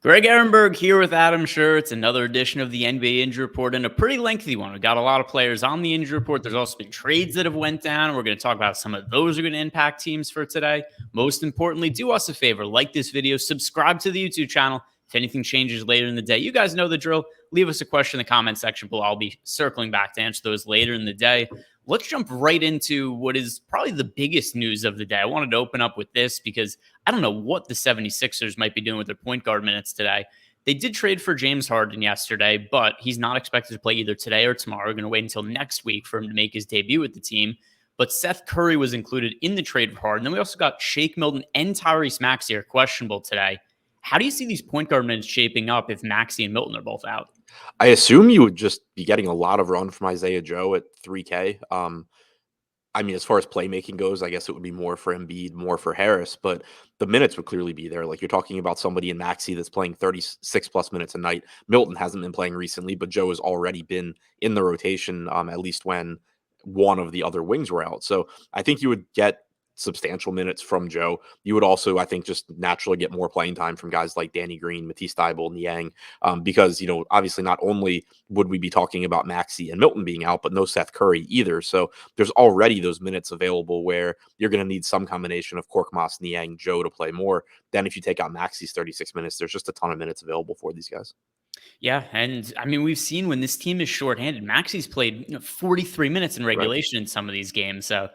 Greg Ehrenberg here with Adam Scherer. It's another edition of the NBA Injury Report, and a pretty lengthy one. We got a lot of players on the Injury Report. There's also been trades that have went down. We're going to talk about some of those are going to impact teams for today. Most importantly, do us a favor, like this video, subscribe to the YouTube channel. If anything changes later in the day, you guys know the drill. Leave us a question in the comment section below. I'll be circling back to answer those later in the day. Let's jump right into what is probably the biggest news of the day. I wanted to open up with this because I don't know what the 76ers might be doing with their point guard minutes today. They did trade for James Harden yesterday, but he's not expected to play either today or tomorrow. We're going to wait until next week for him to make his debut with the team. But Seth Curry was included in the trade for Harden. Then we also got Shake Milton and Tyrese Maxey are questionable today. How do you see these point guard minutes shaping up if Maxey and Milton are both out? I assume you would just be getting a lot of run from Isaiah Joe at 3K. I mean, as far as playmaking goes, I guess it would be more for Embiid, more for Harris, but the minutes would clearly be there. Like, you're talking about somebody in Maxey that's playing 36 plus minutes a night. Milton hasn't been playing recently, but Joe has already been in the rotation, at least when one of the other wings were out. So I think you would get substantial minutes from Joe. You would also, I think, just naturally get more playing time from guys like Danny Green, Matisse Thybulle, Niang, because, obviously not only would we be talking about Maxey and Milton being out, but no Seth Curry either. So there's already those minutes available where you're going to need some combination of Korkmaz, Niang, Joe to play more. Then if you take out Maxey's 36 minutes, there's just a ton of minutes available for these guys. Yeah, and I mean, we've seen when this team is shorthanded, Maxey's played 43 minutes in regulation in some of these games. So,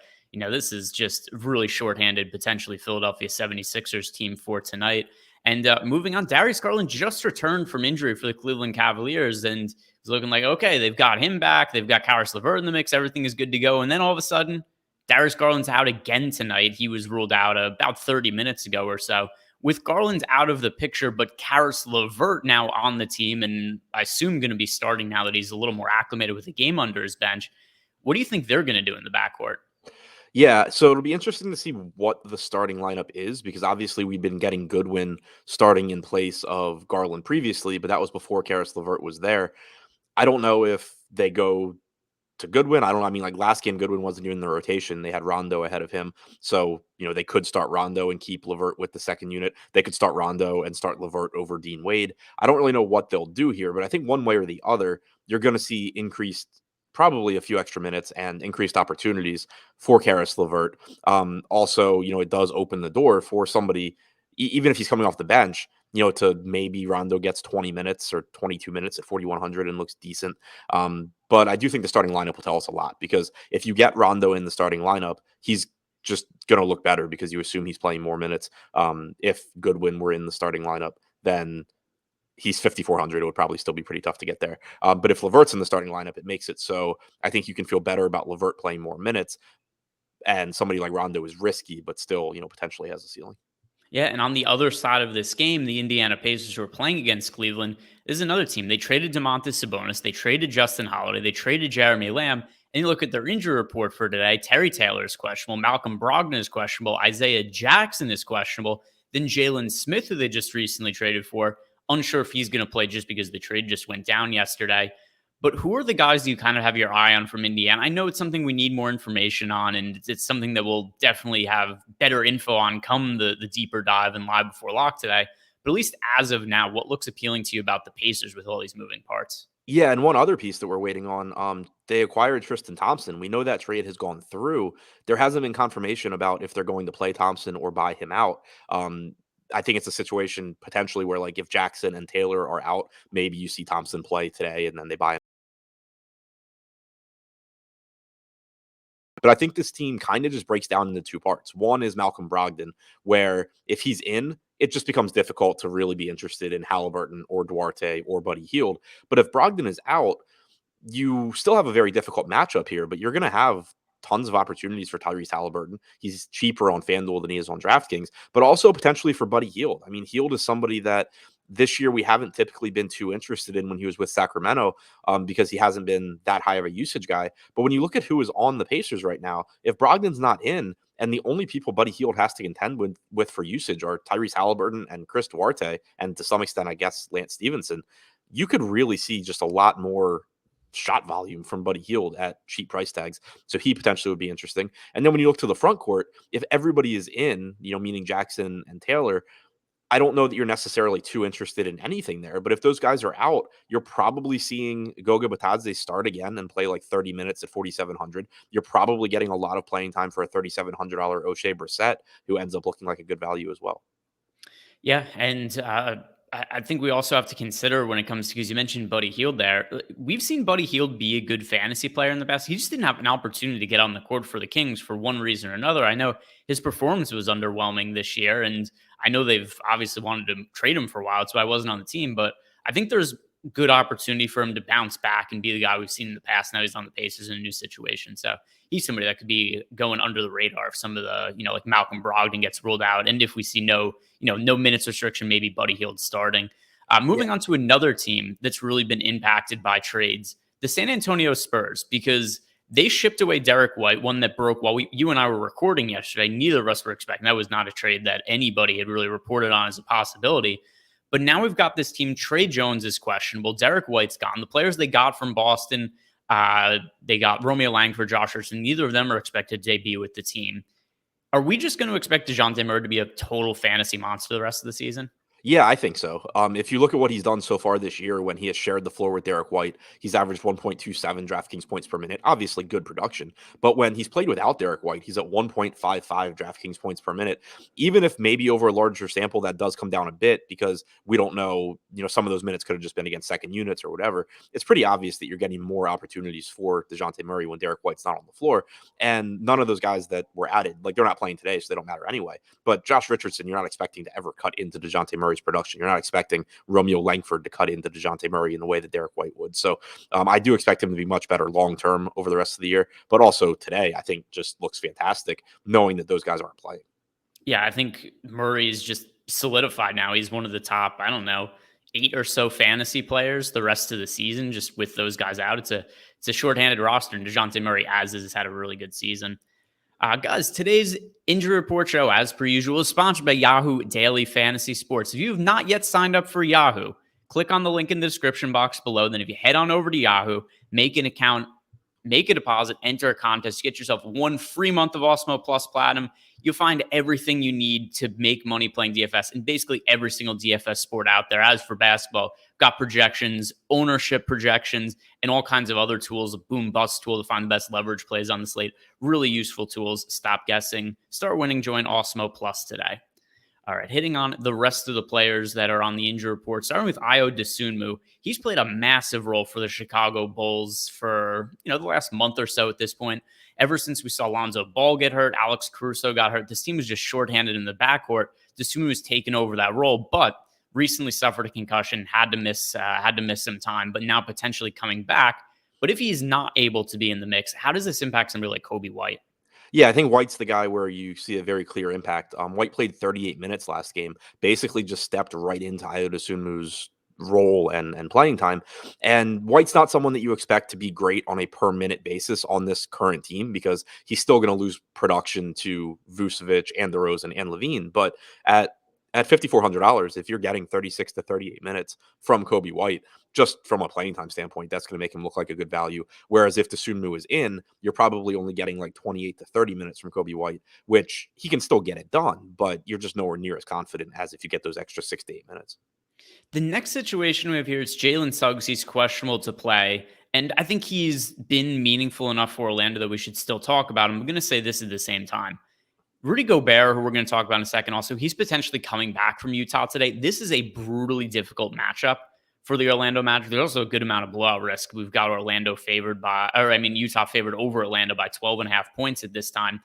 this is just really shorthanded, potentially Philadelphia 76ers team for tonight. And moving on, Darius Garland just returned from injury for the Cleveland Cavaliers and is looking like, okay, they've got him back. They've got Caris LeVert in the mix. Everything is good to go. And then all of a sudden, Darius Garland's out again tonight. He was ruled out about 30 minutes ago or so. With Garland out of the picture, but Caris LeVert now on the team, and I assume going to be starting now that he's a little more acclimated with the game under his bench. What do you think they're going to do in the backcourt? Yeah, so it'll be interesting to see what the starting lineup is, because obviously we've been getting Goodwin starting in place of Garland previously, but that was before Caris LeVert was there. I don't know if they go to Goodwin. I don't know. I mean, like, last game, Goodwin wasn't even in the rotation. They had Rondo ahead of him. So, they could start Rondo and keep LeVert with the second unit. They could start Rondo and start LeVert over Dean Wade. I don't really know what they'll do here, but I think one way or the other, you're going to see increased, probably a few extra minutes and increased opportunities for Caris LeVert. Also, it does open the door for somebody, even if he's coming off the bench, to maybe Rondo gets 20 minutes or 22 minutes at 4,100 and looks decent. But I do think the starting lineup will tell us a lot, because if you get Rondo in the starting lineup, he's just going to look better because you assume he's playing more minutes. If Goodwin were in the starting lineup, then he's 5,400. It would probably still be pretty tough to get there. But if LeVert's in the starting lineup, it makes it so I think you can feel better about LeVert playing more minutes. And somebody like Rondo is risky, but still, potentially has a ceiling. Yeah, and on the other side of this game, the Indiana Pacers who are playing against Cleveland is another team. They traded Domantas Sabonis, they traded Justin Holiday, they traded Jeremy Lamb, and you look at their injury report for today. Terry Taylor is questionable, Malcolm Brogdon is questionable, Isaiah Jackson is questionable, then Jalen Smith, who they just recently traded for, unsure if he's going to play just because the trade just went down yesterday. But who are the guys you kind of have your eye on from Indiana? I know it's something we need more information on, and it's something that we'll definitely have better info on come the deeper dive and live before lock today. But at least as of now, what looks appealing to you about the Pacers with all these moving parts? Yeah, and one other piece that we're waiting on, they acquired Tristan Thompson. We know that trade has gone through. There hasn't been confirmation about if they're going to play Thompson or buy him out. I think it's a situation potentially where, like, if Jackson and Taylor are out, maybe you see Thompson play today and then they buy him. But I think this team kind of just breaks down into two parts. One is Malcolm Brogdon, where if he's in, it just becomes difficult to really be interested in Halliburton or Duarte or Buddy Hield. But if Brogdon is out, you still have a very difficult matchup here, but you're going to have tons of opportunities for Tyrese Halliburton. He's cheaper on FanDuel than he is on DraftKings, but also potentially for Buddy Hield. I mean, Hield is somebody that this year we haven't typically been too interested in when he was with Sacramento, because he hasn't been that high of a usage guy. But when you look at who is on the Pacers right now, if Brogdon's not in, and the only people Buddy Hield has to contend with for usage are Tyrese Halliburton and Chris Duarte, and to some extent, I guess, Lance Stevenson, you could really see just a lot more shot volume from Buddy Hield at cheap price tags. So he potentially would be interesting. And then when you look to the front court, if everybody is in, meaning Jackson and Taylor, I don't know that you're necessarily too interested in anything there, but if those guys are out, you're probably seeing Goga Batadze start again and play like 30 minutes at 4,700. You're probably getting a lot of playing time for a $3,700 O'Shea Brissett, who ends up looking like a good value as well. Yeah, and I think we also have to consider when it comes to, because you mentioned Buddy Hield there. We've seen Buddy Hield be a good fantasy player in the past. He just didn't have an opportunity to get on the court for the Kings for one reason or another. I know his performance was underwhelming this year, and I know they've obviously wanted to trade him for a while, so I wasn't on the team, but I think there's good opportunity for him to bounce back and be the guy we've seen in the past. Now he's on the Pacers in a new situation. So he's somebody that could be going under the radar if some of the, like Malcolm Brogdon gets ruled out. And if we see no minutes restriction, maybe Buddy Hield starting. Moving on to another team that's really been impacted by trades, the San Antonio Spurs, because they shipped away Derek White, one that broke while you and I were recording yesterday. Neither of us were expecting. That was not a trade that anybody had really reported on as a possibility. But now we've got this team. Trey Jones is questionable. Derek White's gone. The players they got from Boston, they got Romeo Langford, Josh Richardson. Neither of them are expected to debut with the team. Are we just going to expect DeJounte Murray to be a total fantasy monster the rest of the season? Yeah, I think so. If you look at what he's done so far this year when he has shared the floor with Derek White, he's averaged 1.27 DraftKings points per minute. Obviously, good production. But when he's played without Derek White, he's at 1.55 DraftKings points per minute. Even if maybe over a larger sample that does come down a bit because we don't know, some of those minutes could have just been against second units or whatever. It's pretty obvious that you're getting more opportunities for DeJounte Murray when Derek White's not on the floor. And none of those guys that were added, like they're not playing today, so they don't matter anyway. But Josh Richardson, you're not expecting to ever cut into DeJounte Murray's production. You're not expecting Romeo Langford to cut into DeJounte Murray in the way that Derek White would. So I do expect him to be much better long-term over the rest of the year. But also today, I think just looks fantastic knowing that those guys aren't playing. Yeah, I think Murray's just solidified now. He's one of the top, 8 or so fantasy players the rest of the season, just with those guys out. It's a shorthanded roster, and DeJounte Murray, has had a really good season. Guys, today's injury report show, as per usual, is sponsored by Yahoo Daily Fantasy Sports. If you have not yet signed up for Yahoo, click on the link in the description box below. Then if you head on over to Yahoo, make an account, make a deposit, enter a contest, get yourself 1 free month of Awesemo Plus Platinum. You'll find everything you need to make money playing DFS in basically every single DFS sport out there. As for basketball, got projections, ownership projections, and all kinds of other tools. A boom bust tool to find the best leverage plays on the slate. Really useful tools. Stop guessing. Start winning. Join Awesemo Plus today. All right, hitting on the rest of the players that are on the injury report, starting with Dosunmu. He's played a massive role for the Chicago Bulls for, the last month or so at this point. Ever since we saw Lonzo Ball get hurt, Alex Caruso got hurt, this team was just shorthanded in the backcourt. Dosunmu has taken over that role, but recently suffered a concussion, had to miss some time, but now potentially coming back. But if he's not able to be in the mix, how does this impact somebody like Kobe White? Yeah, I think White's the guy where you see a very clear impact. White played 38 minutes last game, basically just stepped right into Dosunmu's role and playing time. And White's not someone that you expect to be great on a per minute basis on this current team because he's still going to lose production to Vucevic and DeRozan and Levine. But at $5,400, if you're getting 36 to 38 minutes from Kobe White, just from a playing time standpoint, that's going to make him look like a good value. Whereas if Dosunmu is in, you're probably only getting like 28 to 30 minutes from Kobe White, which he can still get it done, but you're just nowhere near as confident as if you get those extra 6 to 8 minutes. The next situation we have here is Jalen Suggs. He's questionable to play, and I think he's been meaningful enough for Orlando that we should still talk about him. I'm going to say this at the same time. Rudy Gobert, who we're going to talk about in a second, also, he's potentially coming back from Utah today. This is a brutally difficult matchup for the Orlando Magic. There's also a good amount of blowout risk. We've got Utah favored over Orlando by 12.5 points at this time.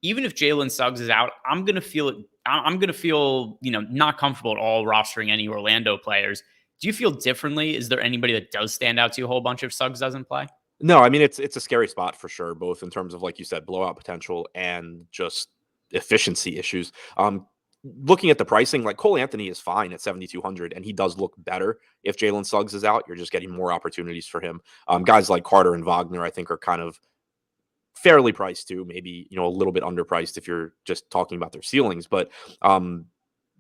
Even if Jalen Suggs is out, I'm going to feel, not comfortable at all rostering any Orlando players. Do you feel differently? Is there anybody that does stand out to you a whole bunch if Suggs doesn't play? No, I mean, it's a scary spot for sure, both in terms of, like you said, blowout potential and just efficiency issues. Looking at the pricing, like Cole Anthony is fine at 7,200, and he does look better if Jalen Suggs is out. You're just getting more opportunities for him. Guys like Carter and Wagner, I think, are kind of fairly priced too. Maybe a little bit underpriced if you're just talking about their ceilings, but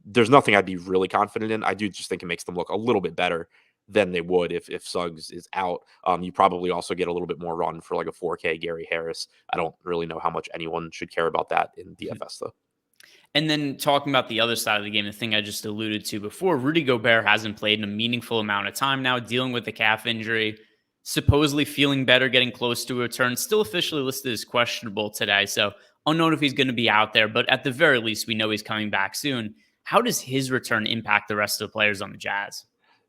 there's nothing I'd be really confident in. I do just think it makes them look a little bit better than they would if Suggs is out. You probably also get a little bit more run for like a 4K Gary Harris. I don't really know how much anyone should care about that in DFS though. And then talking about the other side of the game, the thing I just alluded to before, Rudy Gobert hasn't played in a meaningful amount of time now, dealing with the calf injury, supposedly feeling better, getting close to a return, still officially listed as questionable today. So unknown if he's going to be out there, but at the very least, we know he's coming back soon. How does his return impact the rest of the players on the Jazz?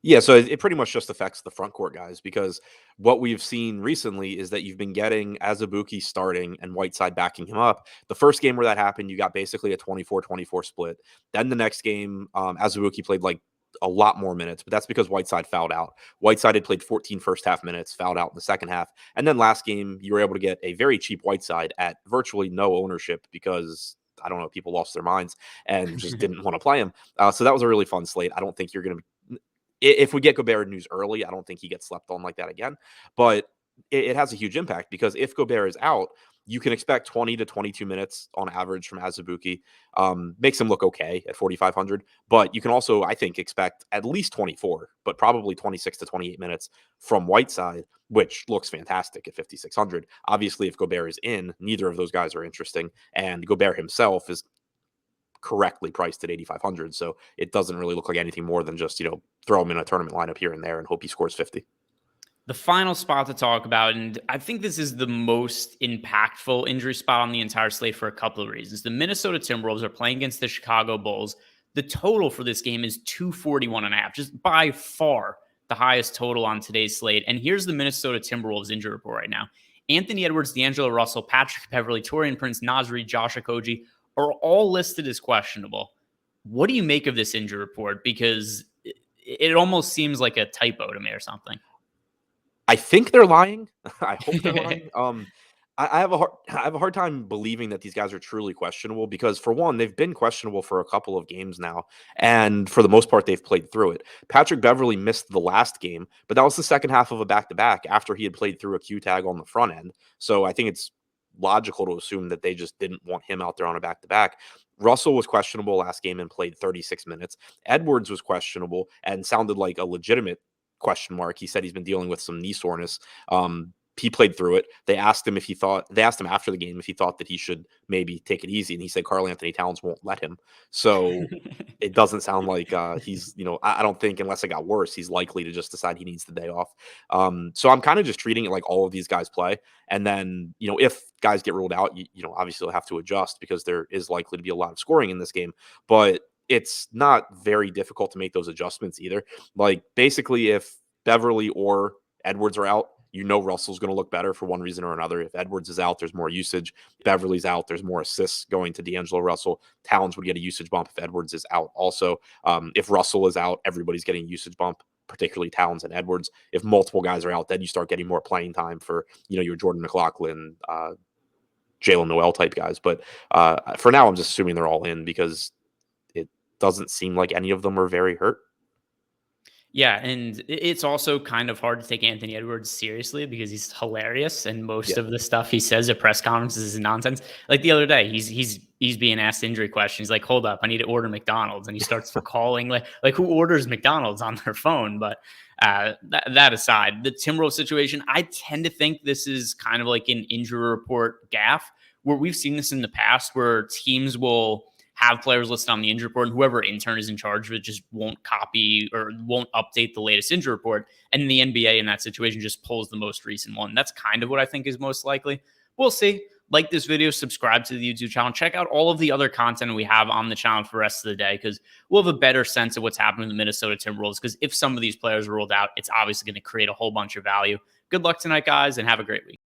Yeah, so it pretty much just affects the front court guys because what we've seen recently is that you've been getting Azubuike starting and Whiteside backing him up. The first game where that happened, you got basically a 24-24 split. Then the next game, Azubuike played like a lot more minutes, but that's because Whiteside fouled out. Whiteside had played 14 first half minutes, fouled out in the second half. And then last game, you were able to get a very cheap Whiteside at virtually no ownership because I don't know, people lost their minds and just didn't want to play him. So that was a really fun slate. I don't think you're going to if we get Gobert news early, I don't think he gets slept on like that again. But it has a huge impact because if Gobert is out, you can expect 20 to 22 minutes on average from Azubuike. Makes him look okay at 4,500. But you can also, I think, expect at least 24, but probably 26 to 28 minutes from Whiteside, which looks fantastic at 5,600. Obviously, if Gobert is in, neither of those guys are interesting. And Gobert himself is correctly priced at 8,500. So it doesn't really look like anything more than just, throw him in a tournament lineup here and there and hope he scores 50. The final spot to talk about, and I think this is the most impactful injury spot on the entire slate for a couple of reasons. The Minnesota Timberwolves are playing against the Chicago Bulls. The total for this game is 241.5, just by far the highest total on today's slate. And here's the Minnesota Timberwolves injury report right now. Anthony Edwards, D'Angelo Russell, Patrick Beverley, Taurean Prince, Nasri, Josh Okogie are all listed as questionable. What do you make of this injury report? Because it almost seems like a typo to me or something. I think they're lying. I hope they're lying. I have a hard time believing that these guys are truly questionable because for one, they've been questionable for a couple of games now, and for the most part, they've played through it. Patrick Beverley missed the last game, but that was the second half of a back-to-back after he had played through a Q tag on the front end. So I think it's logical to assume that they just didn't want him out there on a back-to-back. Russell was questionable last game and played 36 minutes. Edwards was questionable and sounded like a legitimate question mark. He said he's been dealing with some knee soreness. He played through it. They asked him after the game if he thought that he should maybe take it easy. And he said Karl Anthony Towns won't let him. So it doesn't sound like he's, I don't think unless it got worse, he's likely to just decide he needs the day off. So I'm kind of just treating it like all of these guys play. And then, if guys get ruled out, obviously they'll have to adjust because there is likely to be a lot of scoring in this game. But it's not very difficult to make those adjustments either. Like basically if Beverly or Edwards are out, Russell's going to look better for one reason or another. If Edwards is out, there's more usage. If Beverly's out, there's more assists going to D'Angelo Russell. Towns would get a usage bump if Edwards is out. Also, if Russell is out, everybody's getting a usage bump, particularly Towns and Edwards. If multiple guys are out, then you start getting more playing time for, your Jordan McLaughlin, Jalen Noel type guys. But for now, I'm just assuming they're all in because it doesn't seem like any of them are very hurt. Yeah, and it's also kind of hard to take Anthony Edwards seriously because he's hilarious, and most of the stuff he says at press conferences is nonsense. Like the other day, he's being asked injury questions. He's like, "Hold up, I need to order McDonald's," and he starts calling like who orders McDonald's on their phone? But that aside, the Timberwolves situation, I tend to think this is kind of like an injury report gaffe, where we've seen this in the past, where teams will have players listed on the injury report, and whoever intern is in charge of it just won't copy or won't update the latest injury report. And the NBA in that situation just pulls the most recent one. That's kind of what I think is most likely. We'll see. Like this video, subscribe to the YouTube channel, check out all of the other content we have on the channel for the rest of the day, because we'll have a better sense of what's happening in the Minnesota Timberwolves, because if some of these players are ruled out, it's obviously going to create a whole bunch of value. Good luck tonight, guys, and have a great week.